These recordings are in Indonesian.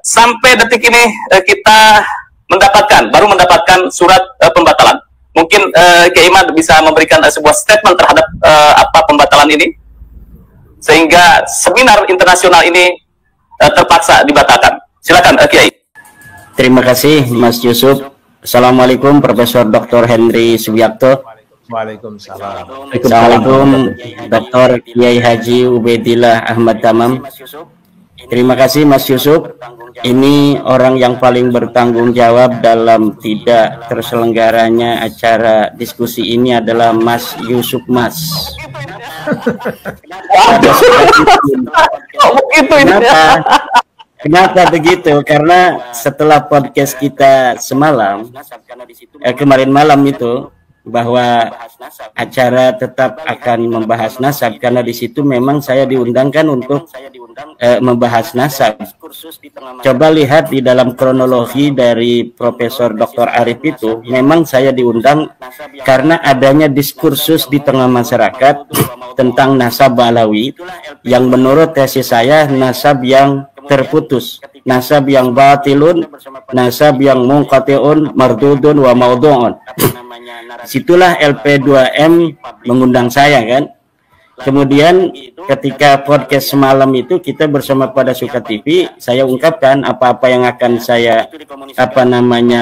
sampai detik ini kita baru mendapatkan surat pembatalan. Mungkin Kiai Imad bisa memberikan sebuah statement terhadap apa pembatalan ini, sehingga seminar internasional ini terpaksa dibatalkan. Silakan Kiai. Terima kasih Mas Yusuf. Assalamualaikum Profesor Dr. Henry Subiakto. Waalaikumsalam. Assalamualaikum Dr. Kiai Haji Ubaidillah Ahmad Tamam. Terima kasih Mas Yusuf. Ini orang yang paling bertanggung jawab dalam tidak terselenggaranya acara diskusi ini adalah Mas Yusuf Mas. Kenapa begitu? Karena setelah podcast kita semalam, kemarin malam itu, bahwa acara tetap akan membahas nasab, karena di situ memang saya diundangkan untuk membahas nasab. Coba lihat di dalam kronologi dari Profesor Dr. Arif itu, memang saya diundang karena adanya diskursus di tengah masyarakat tentang nasab Alawi yang menurut tesis saya nasab yang terputus, nasab yang batilun, nasab yang munqati'un, mardudun wa maudhu'un. Situlah LP2M mengundang saya kan. Kemudian ketika podcast semalam itu kita bersama pada Suka TV, saya ungkapkan apa-apa yang akan saya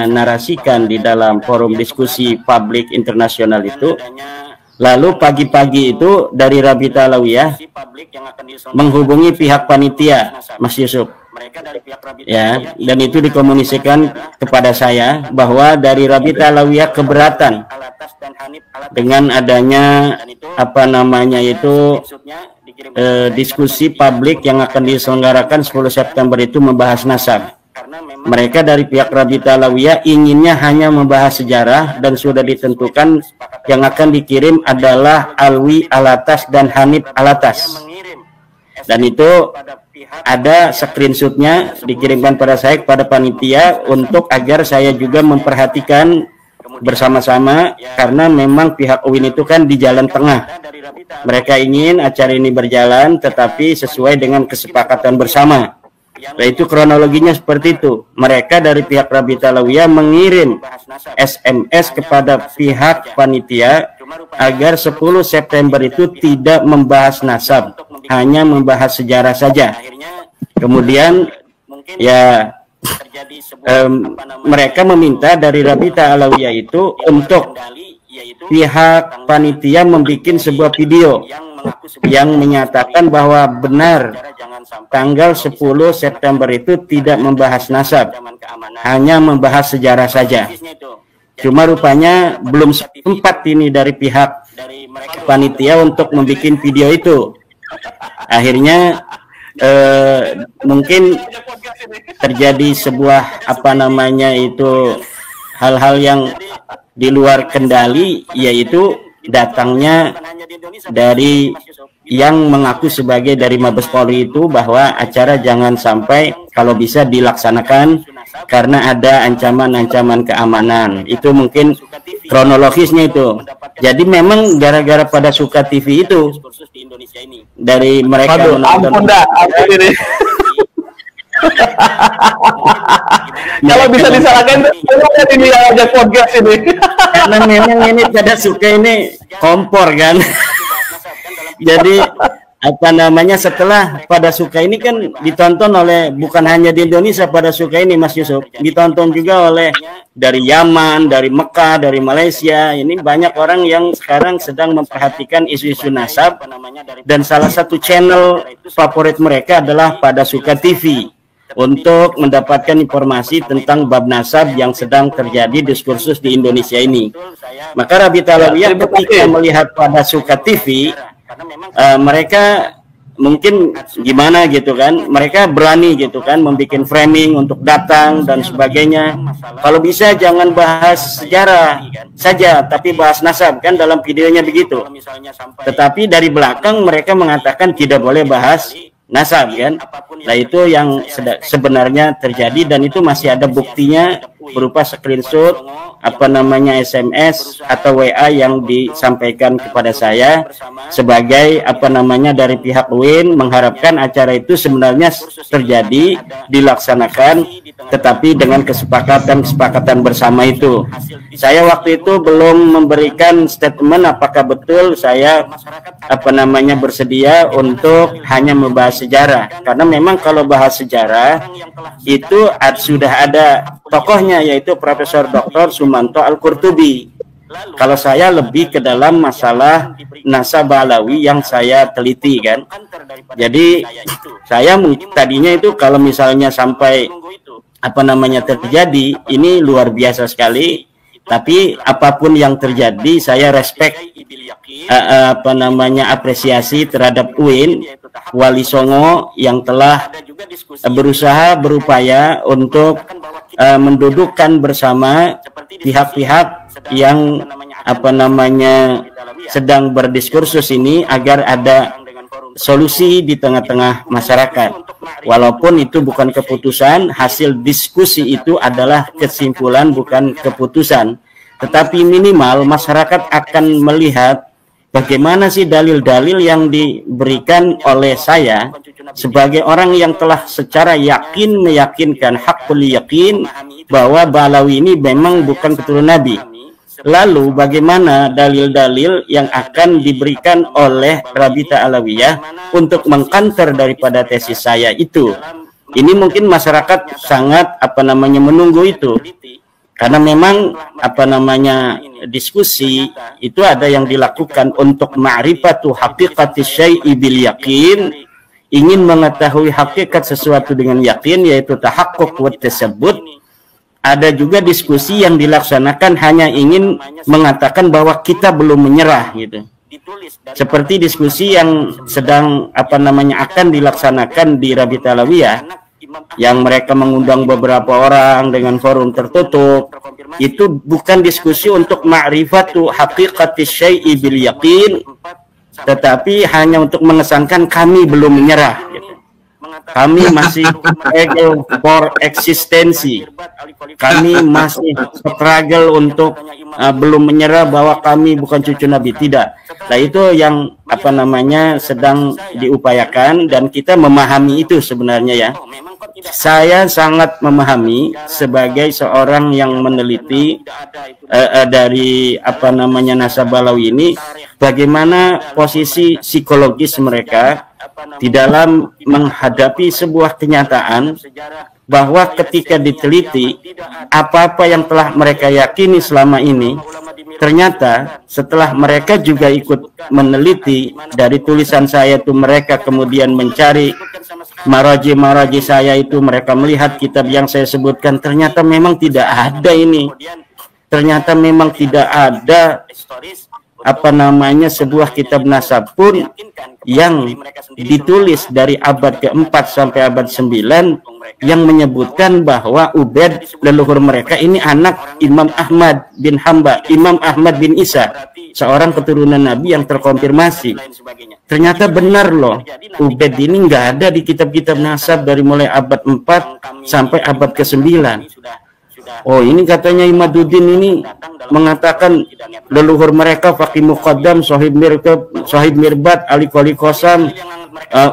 narasikan di dalam forum diskusi publik internasional itu. Lalu pagi-pagi itu dari Rabita Alawiyah menghubungi pihak panitia, Mas Yusuf. Ya, dan itu dikomunikasikan kepada saya bahwa dari Rabita Alawiyah keberatan dengan adanya diskusi publik yang akan diselenggarakan 10 September itu membahas nasab. Mereka dari pihak Rabita Alawiyah inginnya hanya membahas sejarah dan sudah ditentukan yang akan dikirim adalah Alwi Alatas dan Hanif Alatas. Dan itu ada screenshotnya dikirimkan pada saya kepada panitia untuk agar saya juga memperhatikan bersama-sama, karena memang pihak UIN itu kan di jalan tengah. Mereka ingin acara ini berjalan tetapi sesuai dengan kesepakatan bersama. Nah, itu kronologinya seperti itu. Mereka dari pihak Rabita Alawiyah mengirim SMS kepada pihak panitia agar 10 September itu tidak membahas nasab, hanya membahas sejarah saja. Kemudian ya mereka meminta dari Rabita Alawiyah itu untuk pihak panitia membuat sebuah video yang menyatakan bahwa benar tanggal 10 September itu tidak membahas nasab, hanya membahas sejarah saja. Cuma rupanya belum sempat ini dari pihak panitia untuk membuat video itu. Akhirnya mungkin terjadi sebuah hal-hal yang di luar kendali, yaitu datangnya dari yang mengaku sebagai dari Mabes Polri itu bahwa acara jangan sampai kalau bisa dilaksanakan karena ada ancaman-ancaman keamanan. Itu mungkin kronologisnya itu. Jadi memang gara-gara pada Suka TV itu dari mereka menonton. Kalau bisa disalahkan ini yang ajak podcast ini. Karena memang ini pada Suka ini kompor kan. Jadi setelah pada Suka ini kan ditonton oleh bukan hanya di Indonesia, pada Suka ini Mas Yusuf ditonton juga oleh dari Yaman, dari Mekah, dari Malaysia. Ini banyak orang yang sekarang sedang memperhatikan isu-isu nasab, dan salah satu channel favorit mereka adalah pada Suka TV untuk mendapatkan informasi tentang bab nasab yang sedang terjadi diskursus di Indonesia ini. Maka Rabita Alawiyah ketika melihat pada Suka TV, mereka mungkin gimana gitu kan, mereka berani gitu kan membuat framing untuk datang dan sebagainya. Kalau bisa jangan bahas sejarah saja tapi bahas nasab, kan dalam videonya begitu. Tetapi dari belakang mereka mengatakan tidak boleh bahas nasab kan. Nah itu yang sebenarnya terjadi, dan itu masih ada buktinya berupa screenshot SMS atau WA yang disampaikan kepada saya sebagai dari pihak UIN mengharapkan acara itu sebenarnya terjadi, dilaksanakan, tetapi dengan kesepakatan bersama itu. Saya waktu itu belum memberikan statement apakah betul saya bersedia untuk hanya membahas sejarah, karena memang kalau bahas sejarah itu sudah ada tokohnya, yaitu Profesor Dr. Sumanto Al-Qurtubi. Kalau saya lebih ke dalam masalah nasab Alawi yang saya teliti kan. Jadi saya tadinya itu kalau misalnya sampai terjadi, ini luar biasa sekali. Tapi apapun yang terjadi, saya respect apresiasi terhadap UIN, Wali Songo yang telah berupaya untuk mendudukkan bersama pihak-pihak yang sedang berdiskursus ini agar ada solusi di tengah-tengah masyarakat. Walaupun itu bukan keputusan, hasil diskusi itu adalah kesimpulan bukan keputusan. Tetapi minimal masyarakat akan melihat bagaimana sih dalil-dalil yang diberikan oleh saya sebagai orang yang telah secara yakin meyakinkan, hakul yakin, bahwa Ba'alawi ini memang bukan keturunan Nabi. Lalu bagaimana dalil-dalil yang akan diberikan oleh Rabita Alawiyah untuk mengkanter daripada tesis saya itu? Ini mungkin masyarakat sangat menunggu itu. Karena memang diskusi itu ada yang dilakukan untuk ma'rifatu haqiqati syai'i bil yakin, ingin mengetahui hakikat sesuatu dengan yakin, yaitu tahaqquq wa tasabbut. Ada juga diskusi yang dilaksanakan hanya ingin mengatakan bahwa kita belum menyerah gitu. Seperti diskusi yang sedang akan dilaksanakan di Rabita Alawiyah, yang mereka mengundang beberapa orang dengan forum tertutup. Itu bukan diskusi untuk ma'rifatu haqiqati syai'i bil yaqin, tetapi hanya untuk mengesankan kami belum menyerah gitu. Kami masih struggle for eksistensi. Kami masih struggle untuk belum menyerah bahwa kami bukan cucu Nabi. Tidak. Nah itu yang sedang diupayakan, dan kita memahami itu sebenarnya ya. Saya sangat memahami sebagai seorang yang meneliti dari nasab Ba'alawi ini, bagaimana posisi psikologis mereka di dalam menghadapi sebuah kenyataan bahwa ketika diteliti apa-apa yang telah mereka yakini selama ini, ternyata setelah mereka juga ikut meneliti dari tulisan saya itu, mereka kemudian mencari maraji saya itu, mereka melihat kitab yang saya sebutkan, ternyata memang tidak ada ini. Ternyata memang tidak ada sebuah kitab nasab pun yang ditulis dari abad ke-4 sampai abad 9 yang menyebutkan bahwa Ubaid, leluhur mereka ini anak Imam Ahmad bin Hambal, Imam Ahmad bin Isa, seorang keturunan Nabi yang terkonfirmasi. Ternyata benar loh, Ubaid ini nggak ada di kitab-kitab nasab dari mulai abad 4 sampai abad ke-9. Oh ini katanya Imaduddin ini mengatakan leluhur mereka Faqih Muqaddam, Sohib Mirbat, Ali Qoli Qasam,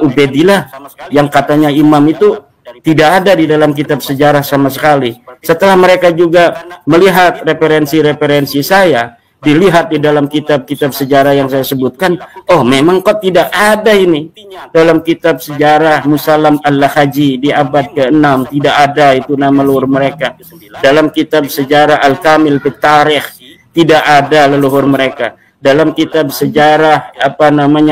Ubaidillah, yang katanya imam itu tidak ada di dalam kitab sejarah sama sekali. Setelah mereka juga melihat referensi-referensi saya, dilihat di dalam kitab-kitab sejarah yang saya sebutkan, oh memang kok tidak ada ini dalam kitab sejarah Musallam Al-Haji di abad ke-6, tidak ada itu nama leluhur mereka. Dalam kitab sejarah Al-Kamil fit Tarikh tidak ada leluhur mereka. Dalam kitab sejarah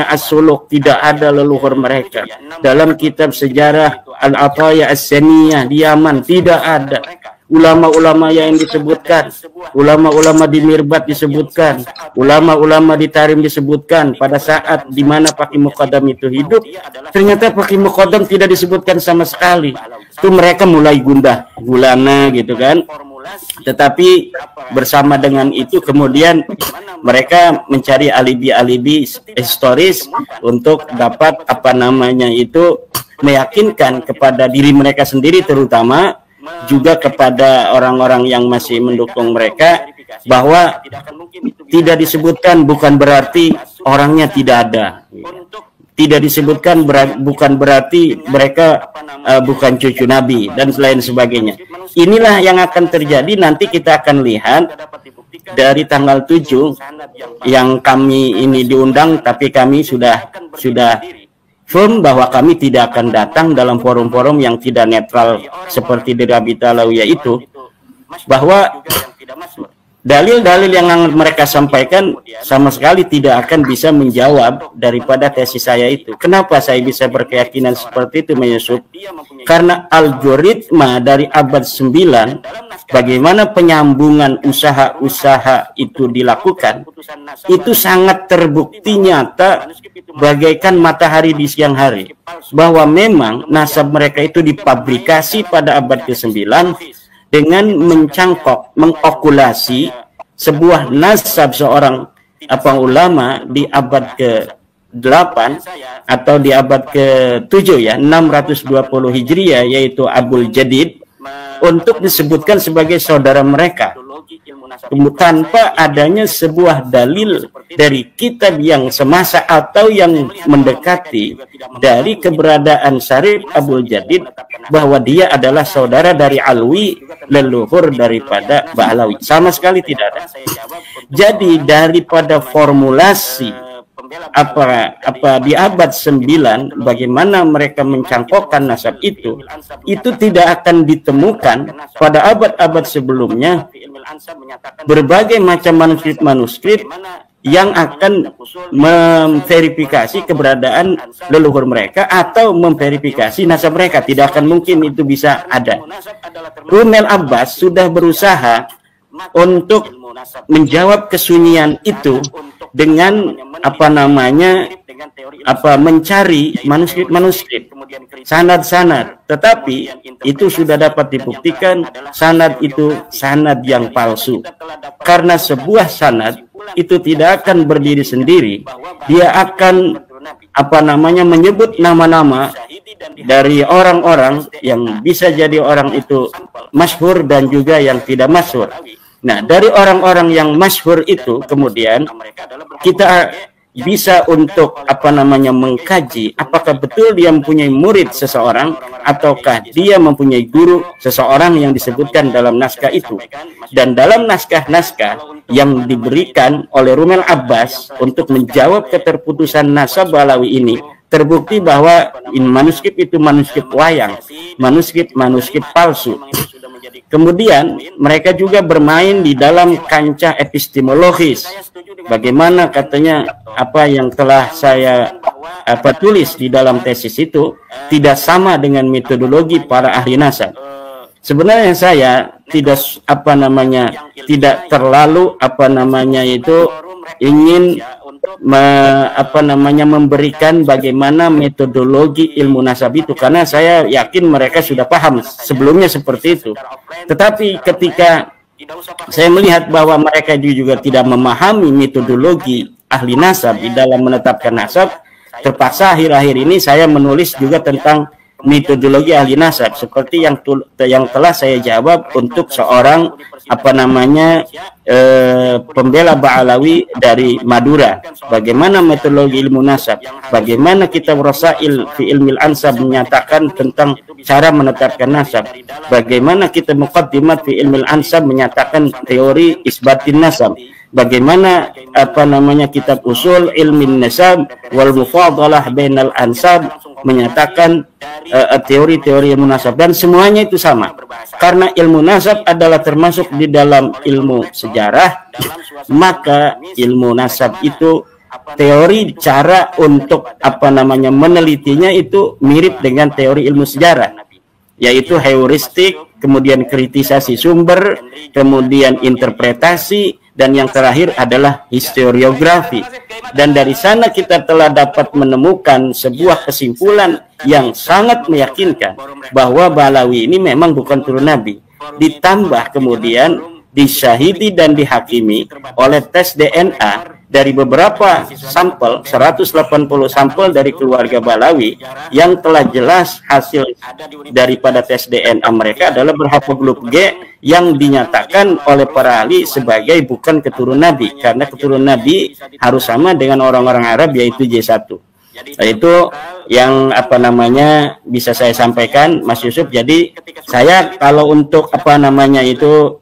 As-Suluk tidak ada leluhur mereka. Dalam kitab sejarah Al-Ataya As-Saniyah di Yaman tidak ada. Ulama-ulama yang disebutkan, ulama-ulama di Mirbat disebutkan, ulama-ulama di Tarim disebutkan pada saat di mana Faqih Muqaddam itu hidup, ternyata Faqih Muqaddam tidak disebutkan sama sekali. Itu mereka mulai gundah gulana gitu kan, Tetapi bersama dengan itu kemudian mereka mencari alibi-alibi historis untuk dapat meyakinkan kepada diri mereka sendiri, terutama juga kepada orang-orang yang masih mendukung mereka, bahwa tidak disebutkan bukan berarti orangnya tidak ada. Tidak disebutkan bukan berarti mereka bukan cucu Nabi dan lain sebagainya. Inilah yang akan terjadi, nanti kita akan lihat dari tanggal 7 yang kami ini diundang, tapi kami sudah firm bahwa kami tidak akan datang dalam forum-forum yang tidak netral seperti di Rabita Alawiyah itu, bahwa dalil-dalil yang mereka sampaikan sama sekali tidak akan bisa menjawab daripada tesis saya itu. Kenapa saya bisa berkeyakinan seperti itu, Yusuf? Karena algoritma dari abad 9, bagaimana penyambungan usaha-usaha itu dilakukan, itu sangat terbukti nyata bagaikan matahari di siang hari, bahwa memang nasab mereka itu dipabrikasi pada abad ke-9 dengan mengokulasi sebuah nasab seorang ulama di abad ke-8 atau di abad ke-7 ya, 620 Hijriah, yaitu Abul Jadid, untuk disebutkan sebagai saudara mereka tanpa adanya sebuah dalil dari kitab yang semasa atau yang mendekati dari keberadaan Syarif Abul Jadid bahwa dia adalah saudara dari Alwi, leluhur daripada Ba'alawi. Sama sekali tidak ada. Jadi daripada formulasi di abad 9 bagaimana mereka mencangkokkan nasab itu tidak akan ditemukan pada abad-abad sebelumnya berbagai macam manuskrip yang akan memverifikasi keberadaan leluhur mereka atau memverifikasi nasab mereka. Tidak akan mungkin itu bisa ada. Rumel Abbas sudah berusaha untuk menjawab kesunyian itu dengan mencari manuskrip, sanad-sanad, tetapi itu sudah dapat dibuktikan sanad itu sanad yang palsu, karena sebuah sanad itu tidak akan berdiri sendiri, dia akan menyebut nama-nama dari orang-orang yang bisa jadi orang itu masyhur dan juga yang tidak masyhur. Nah, dari orang-orang yang masyhur itu kemudian kita bisa untuk mengkaji apakah betul dia mempunyai murid seseorang ataukah dia mempunyai guru seseorang yang disebutkan dalam naskah itu. Dan dalam naskah-naskah yang diberikan oleh Rumel Abbas untuk menjawab keterputusan nasab Ba'alawi ini, terbukti bahwa manuskrip itu manuskrip wayang, manuskrip palsu. Kemudian mereka juga bermain di dalam kancah epistemologis. Bagaimana katanya apa yang telah saya tulis di dalam tesis itu tidak sama dengan metodologi para ahli nasab. Sebenarnya saya tidak tidak terlalu ingin memberikan bagaimana metodologi ilmu nasab itu, karena saya yakin mereka sudah paham sebelumnya seperti itu. Tetapi ketika saya melihat bahwa mereka juga tidak memahami metodologi ahli nasab di dalam menetapkan nasab, terpaksa akhir-akhir ini saya menulis juga tentang metodologi ahli nasab seperti yang telah saya jawab untuk seorang pembela Ba'alawi dari Madura. Bagaimana metodologi ilmu nasab, bagaimana kitab Rasail fi Ilmil Ansab menyatakan tentang cara menetapkan nasab, bagaimana kitab Muqaddimat fi Ilmil Ansab menyatakan teori isbatin nasab, bagaimana kitab Usul Ilmin Nasab wal Mufadalah Bainal Ansab menyatakan teori-teori ilmu nasab, dan semuanya itu sama. Karena ilmu nasab adalah termasuk di dalam ilmu sejarah, maka ilmu nasab itu teori cara untuk menelitinya itu mirip dengan teori ilmu sejarah, yaitu heuristik, kemudian kritisasi sumber, kemudian interpretasi, dan yang terakhir adalah historiografi. Dan dari sana kita telah dapat menemukan sebuah kesimpulan yang sangat meyakinkan bahwa Ba'alawi ini memang bukan turun Nabi. ditambah kemudian disyahidi dan dihakimi oleh tes DNA dari beberapa sampel, 180 sampel dari keluarga Balawi yang telah jelas hasil daripada tes DNA mereka adalah berhaplogrup G yang dinyatakan oleh para ahli sebagai bukan keturunan Nabi, karena keturunan Nabi harus sama dengan orang-orang Arab, yaitu J1. Nah, itu yang apa namanya bisa saya sampaikan, Mas Yusuf. Jadi saya kalau untuk apa namanya itu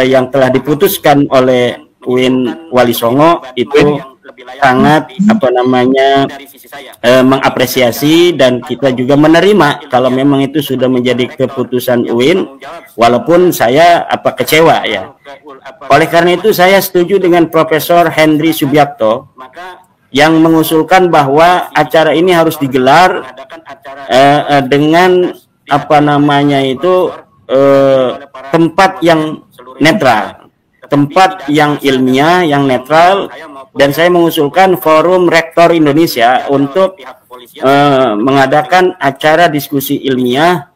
yang telah diputuskan oleh UIN Wali Songo itu sangat apa namanya mengapresiasi, dan kita juga menerima kalau memang itu sudah menjadi keputusan UIN, walaupun saya kecewa ya. Oleh karena itu saya setuju dengan Profesor Henry Subiakto yang mengusulkan bahwa acara ini harus digelar dengan apa namanya itu tempat yang netral, tempat yang ilmiah, yang netral, dan saya mengusulkan Forum Rektor Indonesia untuk mengadakan acara diskusi ilmiah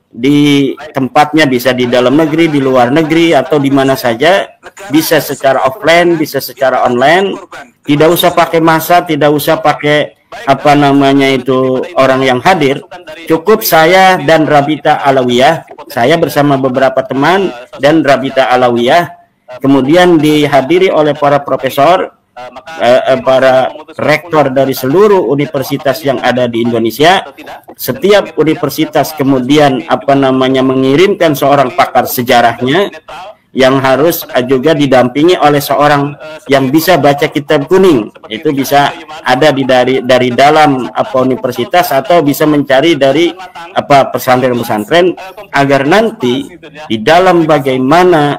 di tempatnya, bisa di dalam negeri, di luar negeri, atau di mana saja, bisa secara offline, bisa secara online, tidak usah pakai massa, tidak usah pakai apa namanya itu orang yang hadir, cukup saya dan Rabita Alawiyah, saya bersama beberapa teman dan Rabita Alawiyah, kemudian dihadiri oleh para profesor, para rektor dari seluruh universitas yang ada di Indonesia. Setiap universitas kemudian apa namanya mengirimkan seorang pakar sejarahnya yang harus juga didampingi oleh seorang yang bisa baca kitab kuning. Itu bisa ada dari dalam apa universitas, atau bisa mencari dari apa pesantren-pesantren, agar nanti di dalam bagaimana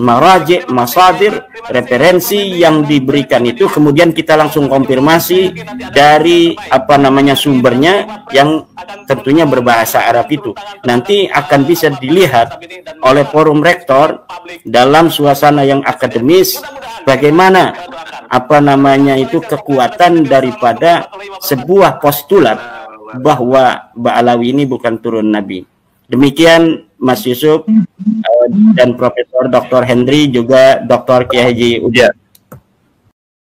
maraji, masadir, referensi yang diberikan itu kemudian kita langsung konfirmasi dari apa namanya sumbernya yang tentunya berbahasa Arab itu. Nanti akan bisa dilihat oleh forum rektor dalam suasana yang akademis bagaimana apa namanya itu kekuatan daripada sebuah postulat bahwa Ba'alawi ini bukan turun Nabi. Demikian Mas Yusuf dan Profesor Dr. Henry, juga Dr. Kiai Haji Uda.